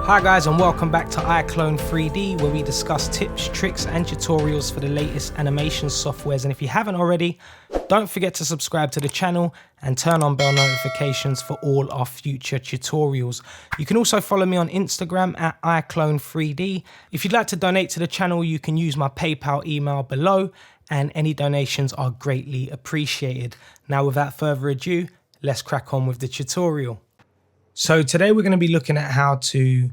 Hi guys, and welcome back to iClone 3D, where we discuss tips, tricks and tutorials for the latest animation softwares. And if you haven't already, don't forget to subscribe to the channel and turn on bell notifications for all our future tutorials. You can also follow me on Instagram at iClone 3D. If you'd like to donate to the channel, you can use my PayPal email below, and any donations are greatly appreciated. Now, without further ado, let's crack on with the tutorial. So today we're going to be looking at how to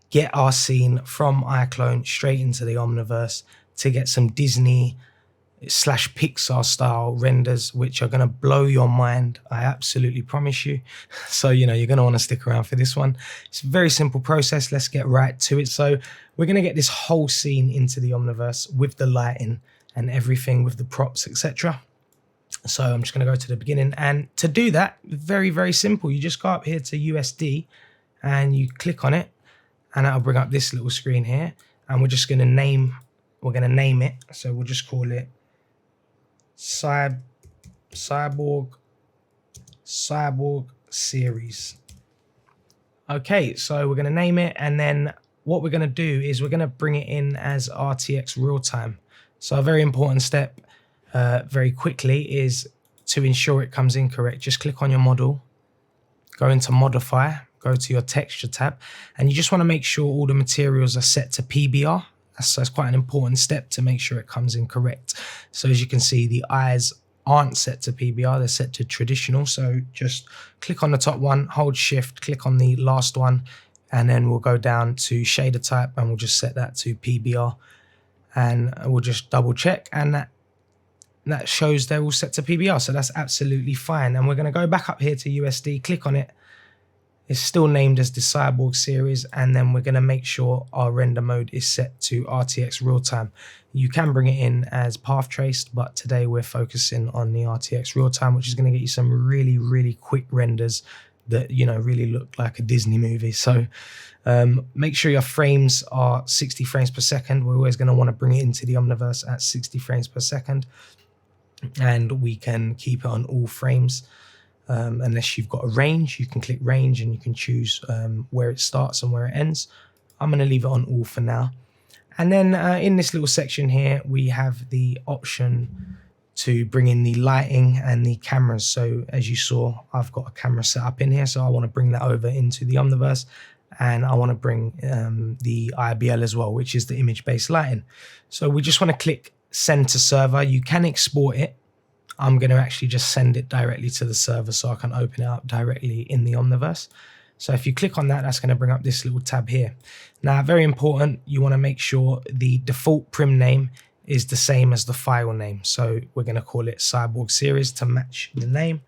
get our scene from iClone straight into the Omniverse to get some Disney / Pixar style renders, which are going to blow your mind. I absolutely promise you. So, you're going to want to stick around for this one. It's a very simple process. Let's get right to it. So we're going to get this whole scene into the Omniverse with the lighting and everything, with the props, etc. So I'm just going to go to the beginning, and to do that, very, very simple. You just go up here to USD and you click on it, and that'll bring up this little screen here, and we're just going to name it. So we'll just call it Cyborg Series. Okay, so we're going to name it, and then what we're going to do is we're going to bring it in as RTX real time. So a very important step very quickly is to ensure it comes in correct. Just click on your model, go into modify, go to your texture tab, and you just want to make sure all the materials are set to PBR. That's quite an important step to make sure it comes in correct. So as you can see, the eyes aren't set to PBR, they're set to traditional. So just click on the top one, hold shift, click on the last one, and then we'll go down to shader type and we'll just set that to PBR, and we'll just double check, and that shows they're all set to PBR. So that's absolutely fine. And we're going to go back up here to USD, click on it. It's still named as the Cyborg series, and then we're going to make sure our render mode is set to RTX real time. You can bring it in as path traced, but today we're focusing on the RTX real time, which is going to get you some really, really quick renders that, really look like a Disney movie. So make sure your frames are 60 frames per second. We're always going to want to bring it into the Omniverse at 60 frames per second. And we can keep it on all frames. Unless you've got a range, you can click range and you can choose where it starts and where it ends. I'm going to leave it on all for now. And then in this little section here, we have the option to bring in the lighting and the cameras. So as you saw, I've got a camera set up in here. So I want to bring that over into the Omniverse, and I want to bring the IBL as well, which is the image-based lighting. So we just want to click send to server. You can export it. I'm going to actually just send it directly to the server so I can open it up directly in the Omniverse. So if you click on that, that's going to bring up this little tab here. Now, very important, you want to make sure the default prim name is the same as the file name. So we're going to call it Cyborg Series to match the name.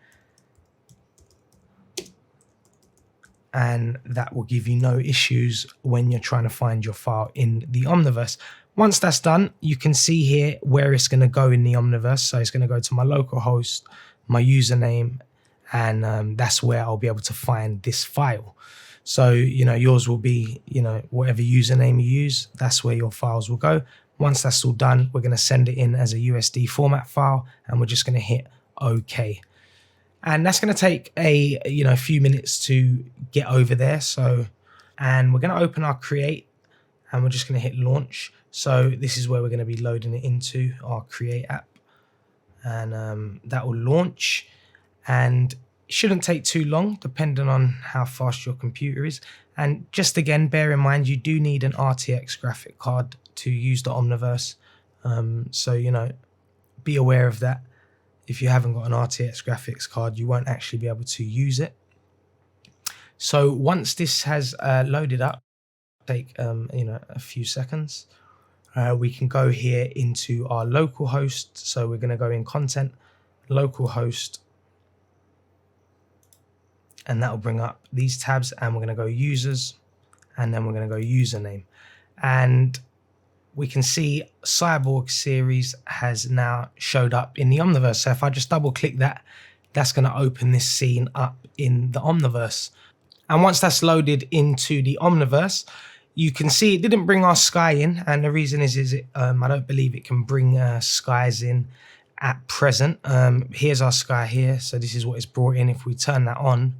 And that will give you no issues when you're trying to find your file in the Omniverse. Once that's done, you can see here where it's going to go in the Omniverse. So it's going to go to my local host, my username, and that's where I'll be able to find this file. So, yours will be, whatever username you use, that's where your files will go. Once that's all done, we're going to send it in as a USD format file, and we're just going to hit OK. And that's going to take a few minutes to get over there. So, and we're going to open our Create, and we're just going to hit Launch. So this is where we're going to be loading it into our Create app, and that will launch, and it shouldn't take too long depending on how fast your computer is. And just again, bear in mind, you do need an RTX graphic card to use the Omniverse. So, be aware of that. If you haven't got an RTX graphics card, you won't actually be able to use it. So once this has loaded up, take a few seconds. We can go here into our local host. So we're going to go in content, local host, and that will bring up these tabs, and we're going to go users, and then we're going to go username. And we can see Cyborg Series has now showed up in the Omniverse. So if I just double click that, that's going to open this scene up in the Omniverse. And once that's loaded into the Omniverse, you can see it didn't bring our sky in, and the reason is I don't believe it can bring skies in at present. Here's our sky here, so this is what it's brought in. If we turn that on,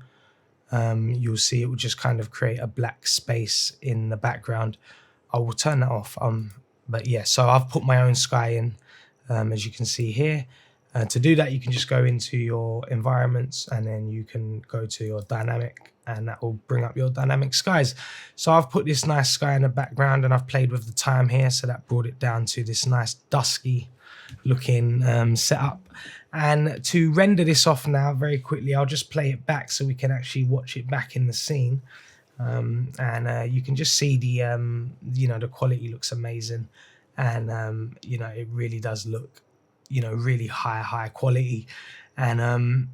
you'll see it will just kind of create a black space in the background. I will turn that off. But yeah, so I've put my own sky in, as you can see here. To do that, you can just go into your environments and then you can go to your dynamic, and that will bring up your dynamic skies. So I've put this nice sky in the background and I've played with the time here. So that brought it down to this nice dusky looking setup. And to render this off now very quickly, I'll just play it back so we can actually watch it back in the scene. And you can just see the the quality looks amazing, and it really does look really high quality. And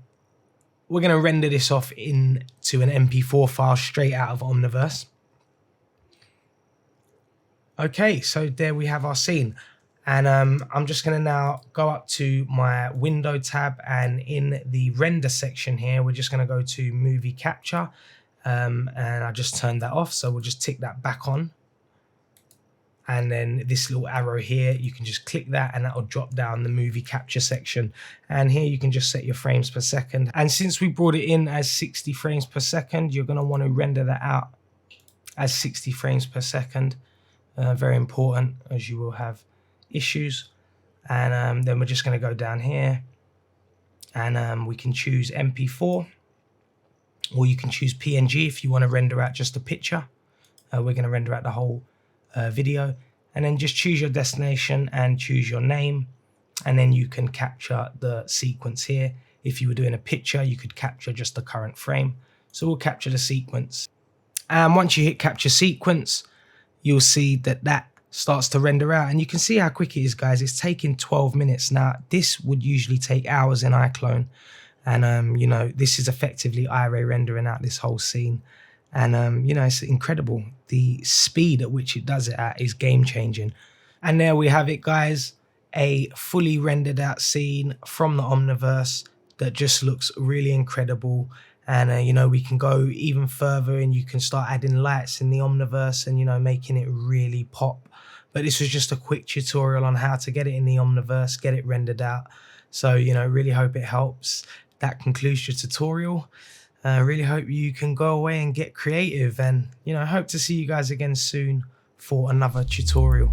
we're going to render this off into an MP4 file straight out of Omniverse. Okay, so there we have our scene. And I'm just going to now go up to my window tab, and in the render section here, we're just going to go to movie capture. And I just turned that off, so we'll just tick that back on. And then this little arrow here, you can just click that and that will drop down the movie capture section. And here you can just set your frames per second. And since we brought it in as 60 frames per second, you're going to want to render that out as 60 frames per second. Very important, as you will have issues. And then we're just going to go down here and we can choose MP4, or you can choose PNG if you want to render out just a picture. We're going to render out the whole video, and then just choose your destination and choose your name, and then you can capture the sequence here. If you were doing a picture, you could capture just the current frame. So we'll capture the sequence, and once you hit capture sequence, you'll see that that starts to render out, and you can see how quick it is, guys. It's taking 12 minutes. Now this would usually take hours in iClone, and this is effectively iRay rendering out this whole scene. And it's incredible. The speed at which it does it at is game changing. And there we have it, guys, a fully rendered out scene from the Omniverse that just looks really incredible. And we can go even further, and you can start adding lights in the Omniverse and making it really pop. But this was just a quick tutorial on how to get it in the Omniverse, get it rendered out. So really hope it helps. That concludes your tutorial. Really hope you can go away and get creative, and hope to see you guys again soon for another tutorial.